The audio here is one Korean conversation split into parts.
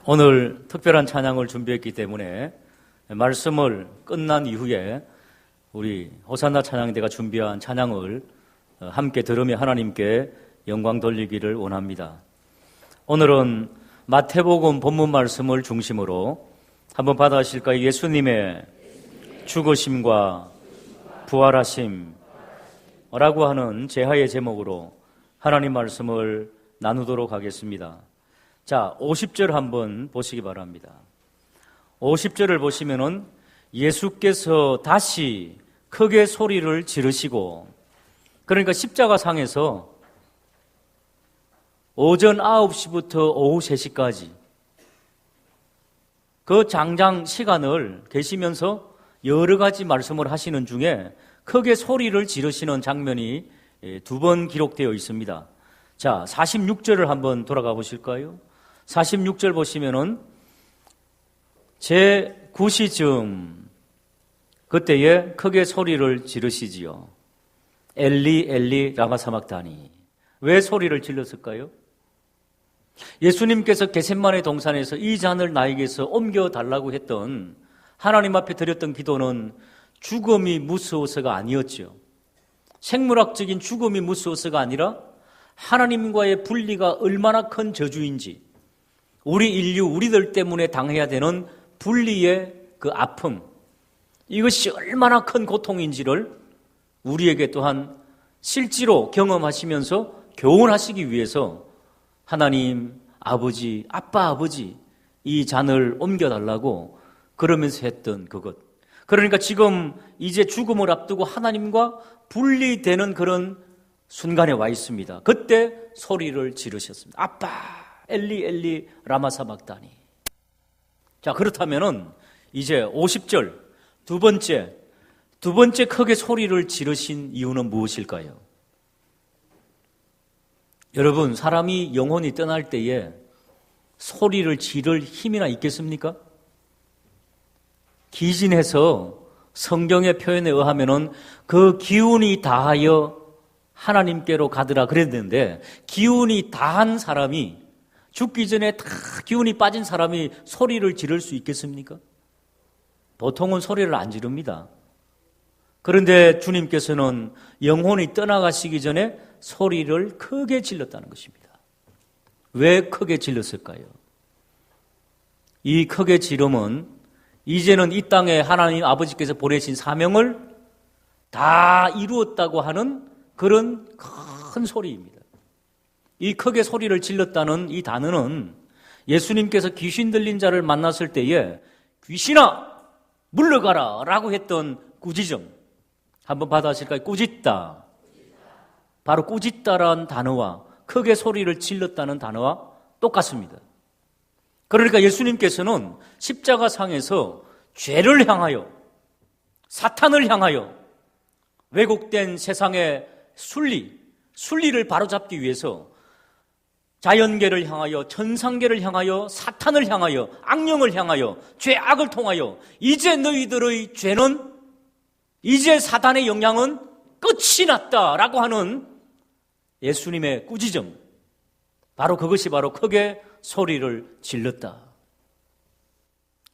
오늘 특별한 찬양을 준비했기 때문에 말씀을 끝난 이후에 우리 호산나 찬양대가 준비한 찬양을 함께 들으며 하나님께 영광 돌리기를 원합니다. 오늘은 마태복음 본문 말씀을 중심으로 한번 받아하실까요? 예수님의 죽으심과 부활하심 라고 하는 제하의 제목으로 하나님 말씀을 나누도록 하겠습니다. 자, 50절 한번 보시기 바랍니다. 50절을 보시면은 예수께서 다시 크게 소리를 지르시고, 그러니까 십자가상에서 오전 9시부터 오후 3시까지 그 장장 시간을 계시면서 여러 가지 말씀을 하시는 중에 크게 소리를 지르시는 장면이 2번 기록되어 있습니다. 자, 46절을 한번 돌아가 보실까요? 46절 보시면은 제9시쯤 그때에 크게 소리를 지르시지요. 엘리 엘리 라마 사막다니. 왜 소리를 질렀을까요? 예수님께서 겟세마네 동산에서 이 잔을 나에게서 옮겨달라고 했던, 하나님 앞에 드렸던 기도는 죽음이 무서워서가 아니었죠. 생물학적인 죽음이 무서워서가 아니라 하나님과의 분리가 얼마나 큰 저주인지, 우리 인류, 우리들 때문에 당해야 되는 분리의 그 아픔, 이것이 얼마나 큰 고통인지를 우리에게 또한 실제로 경험하시면서 교훈하시기 위해서 하나님, 아버지, 아빠, 아버지 이 잔을 옮겨달라고 그러면서 했던 그것. 그러니까 지금 이제 죽음을 앞두고 하나님과 분리되는 그런 순간에 와 있습니다. 그때 소리를 지르셨습니다. 아빠, 엘리 엘리 라마 사막다니. 자, 그렇다면은 이제 50절 두 번째 크게 소리를 지르신 이유는 무엇일까요? 여러분, 사람이 영혼이 떠날 때에 소리를 지를 힘이나 있겠습니까? 기진해서 성경의 표현에 의하면은 그 기운이 다하여 하나님께로 가더라 그랬는데, 기운이 다한 사람이, 죽기 전에 다 기운이 빠진 사람이 소리를 지를 수 있겠습니까? 보통은 소리를 안 지릅니다. 그런데 주님께서는 영혼이 떠나가시기 전에 소리를 크게 질렀다는 것입니다. 왜 크게 질렀을까요? 이 크게 지름은 이제는 이 땅에 하나님 아버지께서 보내신 사명을 다 이루었다고 하는 그런 큰 소리입니다. 이 크게 소리를 질렀다는 이 단어는 예수님께서 귀신 들린 자를 만났을 때에 귀신아 물러가라 라고 했던 꾸짖음, 한번 받아하실까요? 꾸짖다. 바로 꾸짖다라는 단어와 크게 소리를 질렀다는 단어와 똑같습니다. 그러니까 예수님께서는 십자가상에서 죄를 향하여, 사탄을 향하여, 왜곡된 세상의 순리를 바로잡기 위해서 자연계를 향하여, 천상계를 향하여, 사탄을 향하여, 악령을 향하여, 죄악을 통하여 이제 너희들의 죄는, 이제 사탄의 영향은 끝이 났다라고 하는 예수님의 꾸짖음, 바로 그것이 바로 크게 소리를 질렀다.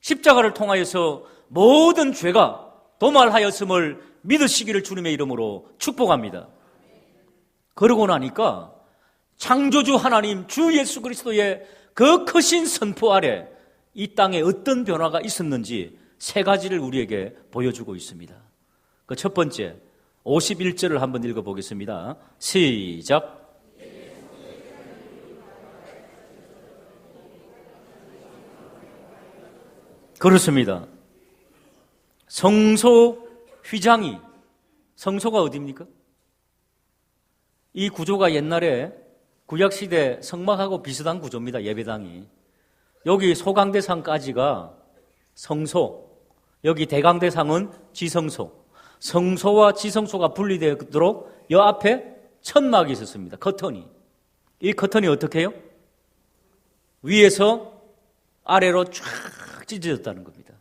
십자가를 통하여서 모든 죄가 도말하였음을 믿으시기를 주님의 이름으로 축복합니다. 그러고 나니까 창조주 하나님 주 예수 그리스도의 그 크신 선포 아래 이 땅에 어떤 변화가 있었는지 3가지를 우리에게 보여주고 있습니다. 그 첫 번째, 51절을 한번 읽어보겠습니다. 시작. 그렇습니다. 성소 휘장이, 성소가 어디입니까? 이 구조가 옛날에 구약시대 성막하고 비슷한 구조입니다. 예배당이. 여기 소강대상까지가 성소, 여기 대강대상은 지성소. 성소와 지성소가 분리되도록 여 앞에 천막이 있었습니다. 커튼이. 이 커튼이 어떻게 해요? 위에서 아래로 쫙 찢어졌다는 겁니다.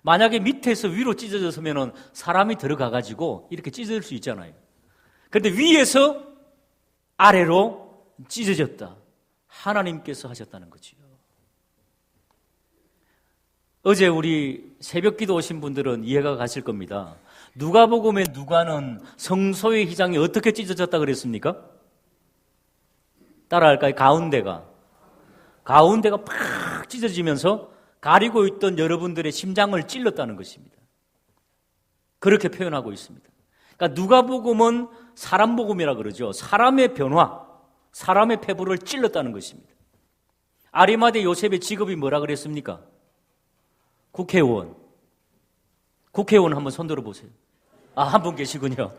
만약에 밑에서 위로 찢어졌으면 사람이 들어가가지고 이렇게 찢어질 수 있잖아요. 그런데 위에서 아래로 찢어졌다. 하나님께서 하셨다는 거지요. 어제 우리 새벽기도 오신 분들은 이해가 가실 겁니다. 누가복음의 누가는 성소의 휘장이 어떻게 찢어졌다 그랬습니까? 따라할까요? 가운데가 팍 찢어지면서 가리고 있던 여러분들의 심장을 찔렀다는 것입니다. 그렇게 표현하고 있습니다. 그러니까 누가복음은 사람 복음이라 그러죠. 사람의 변화, 사람의 폐부를 찔렀다는 것입니다. 아리마대 요셉의 직업이 뭐라 그랬습니까? 국회의원. 국회의원 한번 손 들어보세요. 한 분 계시군요.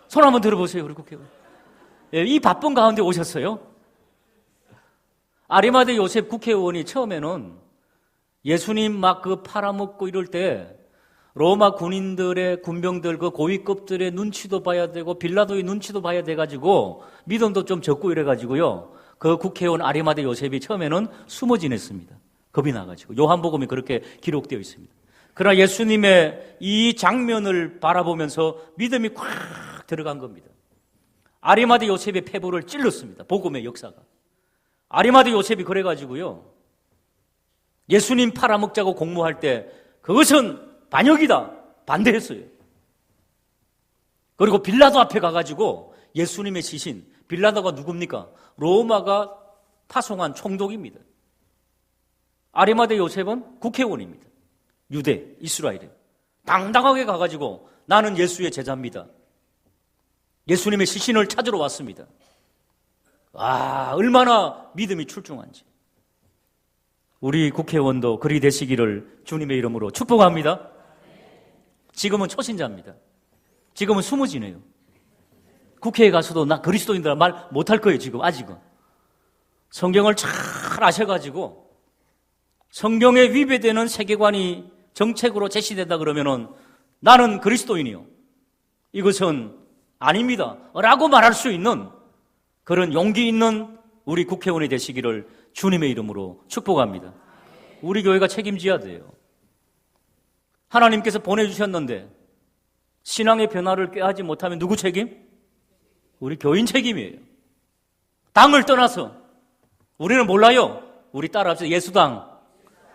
손 한번 들어보세요, 우리 국회의원. 이 바쁜 가운데 오셨어요. 아리마대 요셉 국회의원이 처음에는 예수님 막 팔아먹고 이럴 때 로마 군인들의 군병들 그 고위급들의 눈치도 봐야 되고 빌라도의 눈치도 봐야 돼가지고 믿음도 좀 적고 이래가지고요. 그 국회의원 아리마대 요셉이 처음에는 숨어 지냈습니다. 겁이 나가지고. 요한복음이 그렇게 기록되어 있습니다. 그러나 예수님의 이 장면을 바라보면서 믿음이 콱 들어간 겁니다. 아리마대 요셉의 폐부를 찔렀습니다. 복음의 역사가. 아리마대 요셉이 그래가지고요. 예수님 팔아먹자고 공모할 때 그것은 반역이다. 반대했어요. 그리고 빌라도 앞에 가가지고 예수님의 시신, 빌라도가 누굽니까? 로마가 파송한 총독입니다. 아리마대 요셉은 국회의원입니다. 유대, 이스라엘에. 당당하게 가가지고 나는 예수의 제자입니다. 예수님의 시신을 찾으러 왔습니다. 얼마나 믿음이 출중한지. 우리 국회의원도 그리 되시기를 주님의 이름으로 축복합니다. 지금은 초신자입니다. 지금은 숨어 지내요. 국회에 가서도 나 그리스도인들아 말 못할 거예요, 지금, 아직은. 성경을 잘 아셔가지고 성경에 위배되는 세계관이 정책으로 제시된다 그러면은 나는 그리스도인이요. 이것은 아닙니다. 라고 말할 수 있는 그런 용기 있는 우리 국회의원이 되시기를 주님의 이름으로 축복합니다. 우리 교회가 책임져야 돼요. 하나님께서 보내주셨는데 신앙의 변화를 꾀하지 못하면 누구 책임? 우리 교인 책임이에요. 당을 떠나서 우리는 몰라요. 우리 따라합시다. 예수당.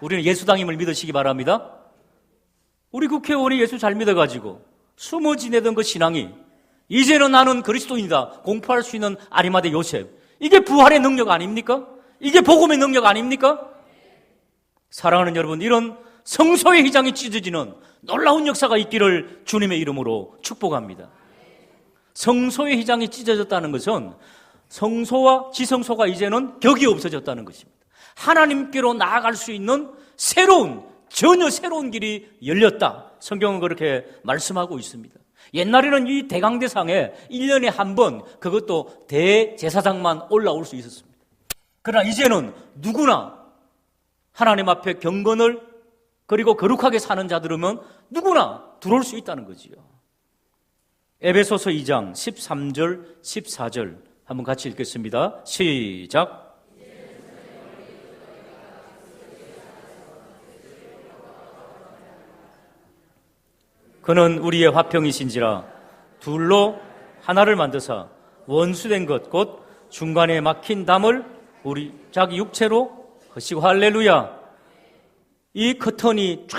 우리는 예수당임을 믿으시기 바랍니다. 우리 국회의원이 예수 잘 믿어가지고 숨어 지내던 그 신앙이 이제는 나는 그리스도인이다 공포할 수 있는 아리마대 요셉. 이게 부활의 능력 아닙니까? 이게 복음의 능력 아닙니까? 사랑하는 여러분, 이런 성소의 휘장이 찢어지는 놀라운 역사가 있기를 주님의 이름으로 축복합니다. 성소의 휘장이 찢어졌다는 것은 성소와 지성소가 이제는 격이 없어졌다는 것입니다. 하나님께로 나아갈 수 있는 전혀 새로운 길이 열렸다. 성경은 그렇게 말씀하고 있습니다. 옛날에는 이 대강대상에 1년에 한 번, 그것도 대제사장만 올라올 수 있었습니다. 그러나 이제는 누구나 하나님 앞에 경건을 그리고 거룩하게 사는 자들이면 누구나 들어올 수 있다는 거지요. 에베소서 2장 13절, 14절 한번 같이 읽겠습니다. 시작. 그는 우리의 화평이신지라 둘로 하나를 만드사 원수된 것 곧 중간에 막힌 담을 우리 자기 육체로 허시고 할렐루야. 이 커튼이 쫙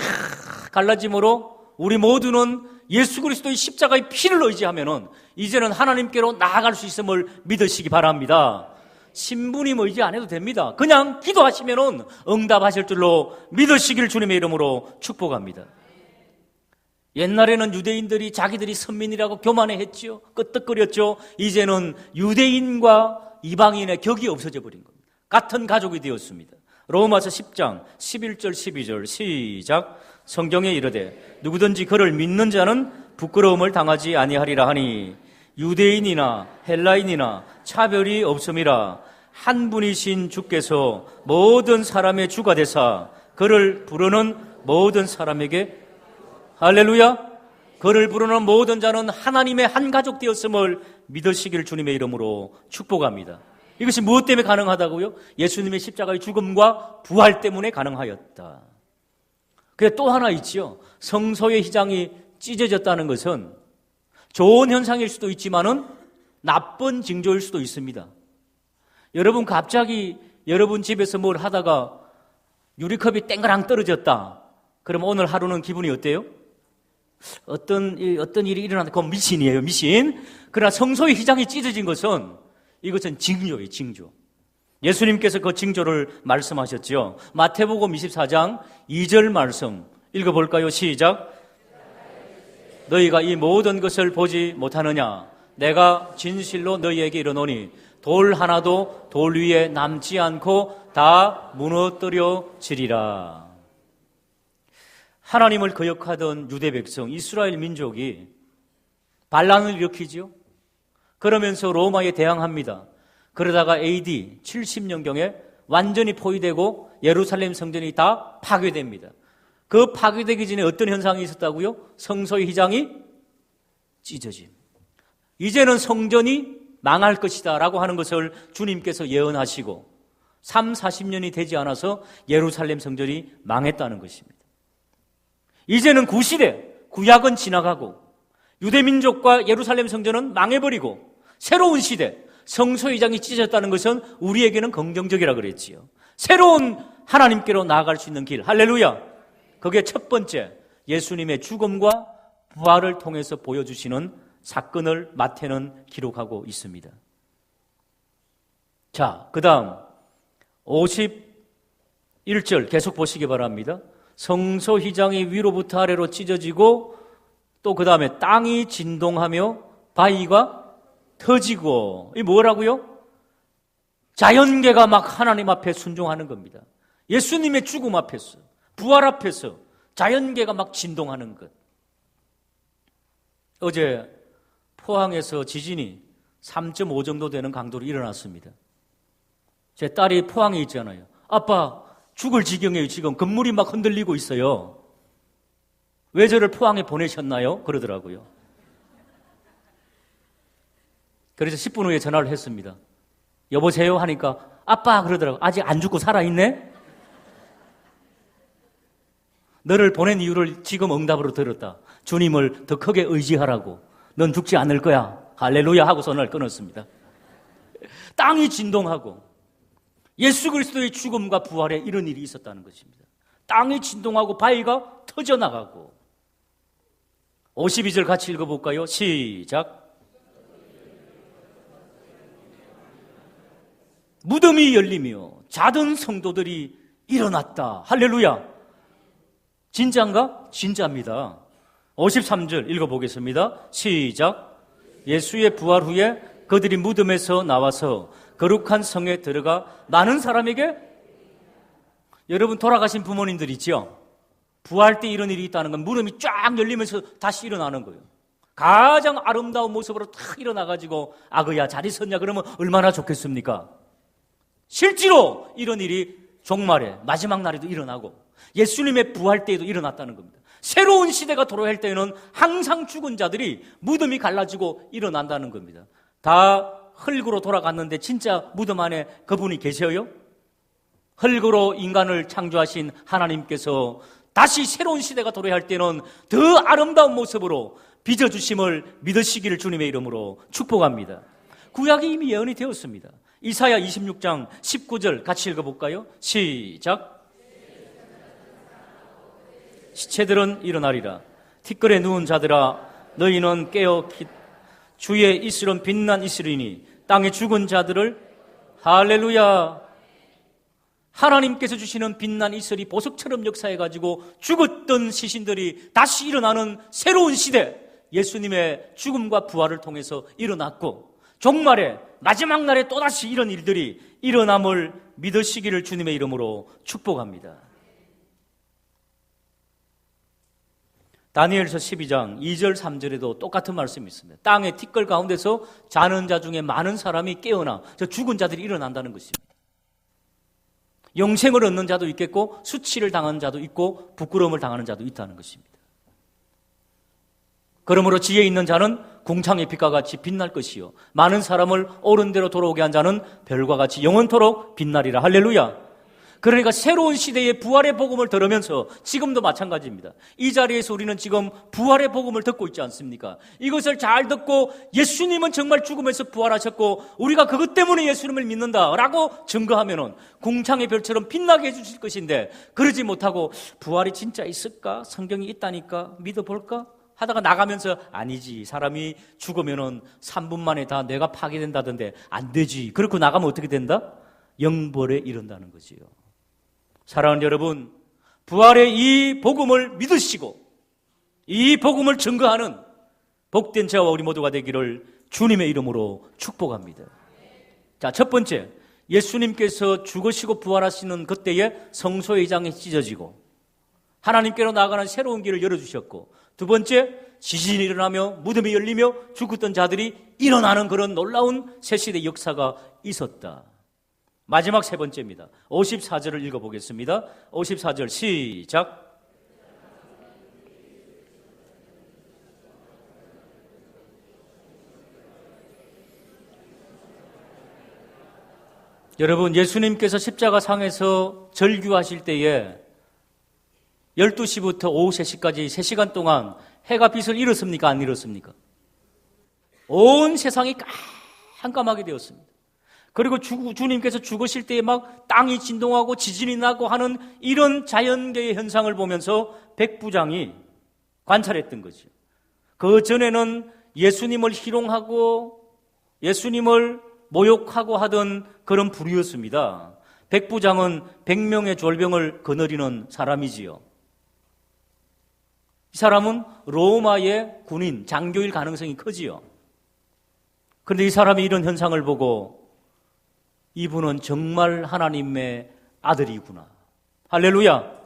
갈라짐으로 우리 모두는 예수 그리스도의 십자가의 피를 의지하면은 이제는 하나님께로 나아갈 수 있음을 믿으시기 바랍니다. 신부님 의지 안 해도 됩니다. 그냥 기도하시면은 응답하실 줄로 믿으시길 주님의 이름으로 축복합니다. 옛날에는 유대인들이 자기들이 선민이라고 교만해 했지요. 끄떡거렸죠. 이제는 유대인과 이방인의 격이 없어져 버린 겁니다. 같은 가족이 되었습니다. 로마서 10장 11절 12절 시작. 성경에 이르되 누구든지 그를 믿는 자는 부끄러움을 당하지 아니하리라 하니 유대인이나 헬라인이나 차별이 없음이라. 한 분이신 주께서 모든 사람의 주가 되사 그를 부르는 모든 사람에게 할렐루야. 그를 부르는 모든 자는 하나님의 한 가족 되었음을 믿으시길 주님의 이름으로 축복합니다. 이것이 무엇 때문에 가능하다고요? 예수님의 십자가의 죽음과 부활 때문에 가능하였다. 그런데 또 하나 있지요. 성소의 휘장이 찢어졌다는 것은 좋은 현상일 수도 있지만은 나쁜 징조일 수도 있습니다. 여러분 갑자기 여러분 집에서 뭘 하다가 유리컵이 땡그랑 떨어졌다. 그럼 오늘 하루는 기분이 어때요? 어떤 일이 일어났다. 그건 미신이에요, 미신. 그러나 성소의 휘장이 찢어진 이것은 징조예요, 징조. 예수님께서 그 징조를 말씀하셨죠. 마태복음 24장 2절 말씀 읽어볼까요? 시작. 너희가 이 모든 것을 보지 못하느냐? 내가 진실로 너희에게 이르노니 돌 하나도 돌 위에 남지 않고 다 무너뜨려지리라. 하나님을 거역하던 유대 백성, 이스라엘 민족이 반란을 일으키죠. 그러면서 로마에 대항합니다. 그러다가 AD 70년경에 완전히 포위되고 예루살렘 성전이 다 파괴됩니다. 그 파괴되기 전에 어떤 현상이 있었다고요? 성소의 휘장이 찢어짐. 이제는 성전이 망할 것이다 라고 하는 것을 주님께서 예언하시고 40년이 되지 않아서 예루살렘 성전이 망했다는 것입니다. 이제는 구시대, 구약은 지나가고 유대민족과 예루살렘 성전은 망해버리고 새로운 시대, 성소의 휘장이 찢어졌다는 것은 우리에게는 긍정적이라 그랬지요. 새로운 하나님께로 나아갈 수 있는 길, 할렐루야. 그게 첫 번째, 예수님의 죽음과 부활을 통해서 보여주시는 사건을 마태는 기록하고 있습니다. 자, 그 다음 51절 계속 보시기 바랍니다. 성소 휘장이 위로부터 아래로 찢어지고 또 그 다음에 땅이 진동하며 바위가 터지고, 이 뭐라고요? 자연계가 막 하나님 앞에 순종하는 겁니다. 예수님의 죽음 앞에서, 부활 앞에서 자연계가 막 진동하는 것. 어제 포항에서 지진이 3.5 정도 되는 강도로 일어났습니다. 제 딸이 포항에 있잖아요. 아빠, 죽을 지경이에요. 지금 건물이 막 흔들리고 있어요. 왜 저를 포항에 보내셨나요? 그러더라고요. 그래서 10분 후에 전화를 했습니다. 여보세요? 하니까 아빠 그러더라고요. 아직 안 죽고 살아있네? 너를 보낸 이유를 지금 응답으로 들었다. 주님을 더 크게 의지하라고. 넌 죽지 않을 거야. 할렐루야 하고 전화를 끊었습니다. 땅이 진동하고 예수 그리스도의 죽음과 부활에 이런 일이 있었다는 것입니다. 땅이 진동하고 바위가 터져나가고. 52절 같이 읽어볼까요? 시작. 무덤이 열리며 자던 성도들이 일어났다. 할렐루야. 진짜인가? 진짜입니다. 53절 읽어보겠습니다. 시작. 예수의 부활 후에 그들이 무덤에서 나와서 거룩한 성에 들어가 많은 사람에게, 여러분 돌아가신 부모님들 있죠? 부활 때 이런 일이 있다는 건 무덤이 쫙 열리면서 다시 일어나는 거예요. 가장 아름다운 모습으로 탁 일어나가지고 아그야 잘 있었냐 그러면 얼마나 좋겠습니까? 실제로 이런 일이 종말에 마지막 날에도 일어나고 예수님의 부활 때에도 일어났다는 겁니다. 새로운 시대가 돌아올 때에는 항상 죽은 자들이 무덤이 갈라지고 일어난다는 겁니다. 다 흙으로 돌아갔는데 진짜 무덤 안에 그분이 계셔요? 흙으로 인간을 창조하신 하나님께서 다시 새로운 시대가 돌아올 때는 더 아름다운 모습으로 빚어주심을 믿으시기를 주님의 이름으로 축복합니다. 구약이 이미 예언이 되었습니다. 이사야 26장 19절 같이 읽어볼까요? 시작. 시체들은 일어나리라. 티끌에 누운 자들아 너희는 깨어 주의 이슬은 빛난 이슬이니 땅에 죽은 자들을, 할렐루야. 하나님께서 주시는 빛난 이슬이 보석처럼 역사해가지고 죽었던 시신들이 다시 일어나는 새로운 시대, 예수님의 죽음과 부활을 통해서 일어났고 종말에 마지막 날에 또다시 이런 일들이 일어남을 믿으시기를 주님의 이름으로 축복합니다. 다니엘서 12장 2절 3절에도 똑같은 말씀이 있습니다. 땅의 티끌 가운데서 자는 자 중에 많은 사람이 깨어나 저 죽은 자들이 일어난다는 것입니다. 영생을 얻는 자도 있겠고 수치를 당하는 자도 있고 부끄러움을 당하는 자도 있다는 것입니다. 그러므로 지혜 있는 자는 궁창의 빛과 같이 빛날 것이요 많은 사람을 옳은 대로 돌아오게 한 자는 별과 같이 영원토록 빛나리라. 할렐루야. 그러니까 새로운 시대의 부활의 복음을 들으면서 지금도 마찬가지입니다. 이 자리에서 우리는 지금 부활의 복음을 듣고 있지 않습니까? 이것을 잘 듣고 예수님은 정말 죽음에서 부활하셨고 우리가 그것 때문에 예수님을 믿는다라고 증거하면은 궁창의 별처럼 빛나게 해주실 것인데, 그러지 못하고 부활이 진짜 있을까? 성경이 있다니까 믿어볼까? 하다가 나가면서 아니지, 사람이 죽으면은 3분 만에 다 뇌가 파괴된다던데 안 되지. 그렇고 나가면 어떻게 된다? 영벌에 이른다는 거지요. 사랑하는 여러분, 부활의 이 복음을 믿으시고 이 복음을 증거하는 복된 저와 우리 모두가 되기를 주님의 이름으로 축복합니다. 자, 첫 번째, 예수님께서 죽으시고 부활하시는 그때에 성소의 이장이 찢어지고 하나님께로 나아가는 새로운 길을 열어주셨고, 두 번째, 지진이 일어나며 무덤이 열리며 죽었던 자들이 일어나는 그런 놀라운 새시대 역사가 있었다. 마지막 세 번째입니다. 54절을 읽어보겠습니다. 54절 시작. 여러분, 예수님께서 십자가상에서 절규하실 때에 12시부터 오후 3시까지 3시간 동안 해가 빛을 잃었습니까? 안 잃었습니까? 온 세상이 깜깜하게 되었습니다. 그리고 주님께서 죽으실 때에 막 땅이 진동하고 지진이 나고 하는 이런 자연계의 현상을 보면서 백부장이 관찰했던 거죠. 그 전에는 예수님을 희롱하고 예수님을 모욕하고 하던 그런 부류였습니다. 백부장은 100명의 졸병을 거느리는 사람이지요. 이 사람은 로마의 군인, 장교일 가능성이 크지요. 그런데 이 사람이 이런 현상을 보고 이분은 정말 하나님의 아들이구나. 할렐루야.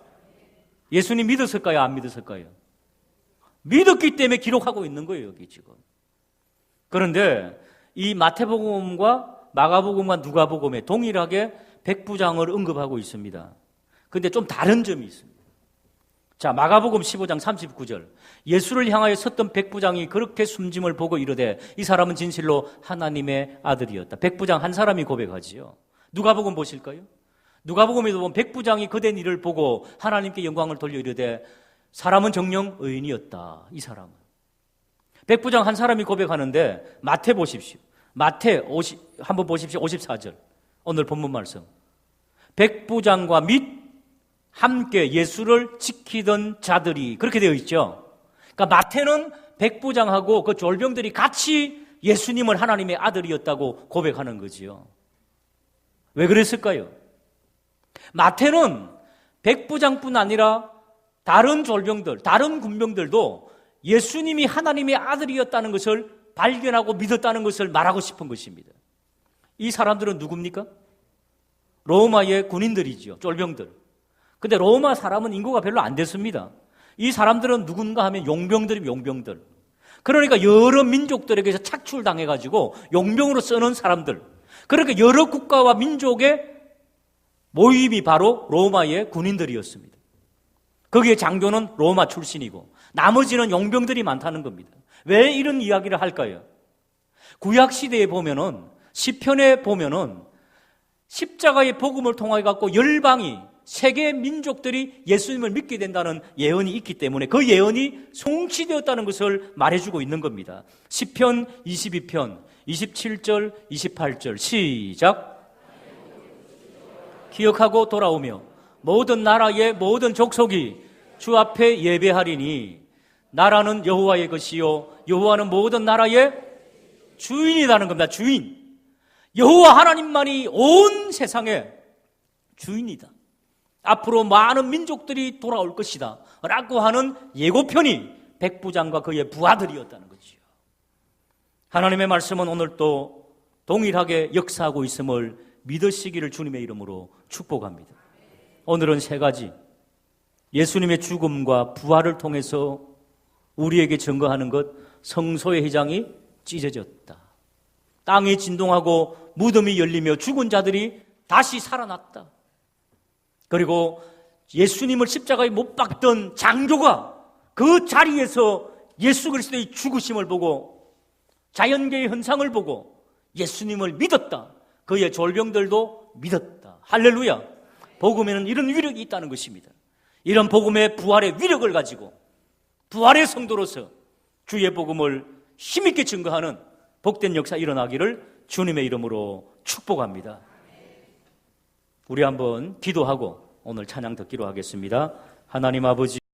예수님 믿었을까요? 안 믿었을까요? 믿었기 때문에 기록하고 있는 거예요, 여기 지금. 그런데 이 마태복음과 마가복음과 누가복음에 동일하게 백부장을 언급하고 있습니다. 그런데 좀 다른 점이 있습니다. 자, 마가복음 15장 39절. 예수를 향하여 섰던 백부장이 그렇게 숨짐을 보고 이르되 이 사람은 진실로 하나님의 아들이었다. 백부장 한 사람이 고백하지요. 누가복음 보실까요? 누가복음에도 보면 백부장이 그된 일을 보고 하나님께 영광을 돌려 이르되 사람은 정녕 의인이었다. 이 사람은. 백부장 한 사람이 고백하는데 마태 보십시오. 마태 한번 보십시오. 54절. 오늘 본문 말씀. 백부장과 및 함께 예수를 지키던 자들이, 그렇게 되어 있죠. 그러니까 마태는 백부장하고 그 졸병들이 같이 예수님을 하나님의 아들이었다고 고백하는 거지요. 왜 그랬을까요? 마태는 백부장뿐 아니라 다른 졸병들, 다른 군병들도 예수님이 하나님의 아들이었다는 것을 발견하고 믿었다는 것을 말하고 싶은 것입니다. 이 사람들은 누굽니까? 로마의 군인들이지요. 졸병들. 근데 로마 사람은 인구가 별로 안 됐습니다. 이 사람들은 누군가 하면 용병들이에요, 용병들. 그러니까 여러 민족들에게서 착출당해가지고 용병으로 쓰는 사람들. 그러니까 여러 국가와 민족의 모임이 바로 로마의 군인들이었습니다. 거기에 장교는 로마 출신이고 나머지는 용병들이 많다는 겁니다. 왜 이런 이야기를 할까요? 구약시대에 보면은, 시편에 보면은 십자가의 복음을 통해 갖고 열방이, 세계 민족들이 예수님을 믿게 된다는 예언이 있기 때문에 그 예언이 성취되었다는 것을 말해주고 있는 겁니다. 시편 22편 27절 28절 시작. 기억하고 돌아오며 모든 나라의 모든 족속이 주 앞에 예배하리니 나라는 여호와의 것이요 여호와는 모든 나라의 주인이라는 겁니다. 주인. 여호와 하나님만이 온 세상의 주인이다. 앞으로 많은 민족들이 돌아올 것이다 라고 하는 예고편이 백부장과 그의 부하들이었다는 거지요. 하나님의 말씀은 오늘 또 동일하게 역사하고 있음을 믿으시기를 주님의 이름으로 축복합니다. 오늘은 세 가지, 예수님의 죽음과 부활을 통해서 우리에게 증거하는 것. 성소의 휘장이 찢어졌다. 땅이 진동하고 무덤이 열리며 죽은 자들이 다시 살아났다. 그리고 예수님을 십자가에 못 박던 장교가 그 자리에서 예수 그리스도의 죽으심을 보고 자연계의 현상을 보고 예수님을 믿었다. 그의 졸병들도 믿었다. 할렐루야. 복음에는 이런 위력이 있다는 것입니다. 이런 복음의 부활의 위력을 가지고 부활의 성도로서 주의 복음을 힘있게 증거하는 복된 역사 일어나기를 주님의 이름으로 축복합니다. 우리 한번 기도하고 오늘 찬양 듣기로 하겠습니다. 하나님 아버지,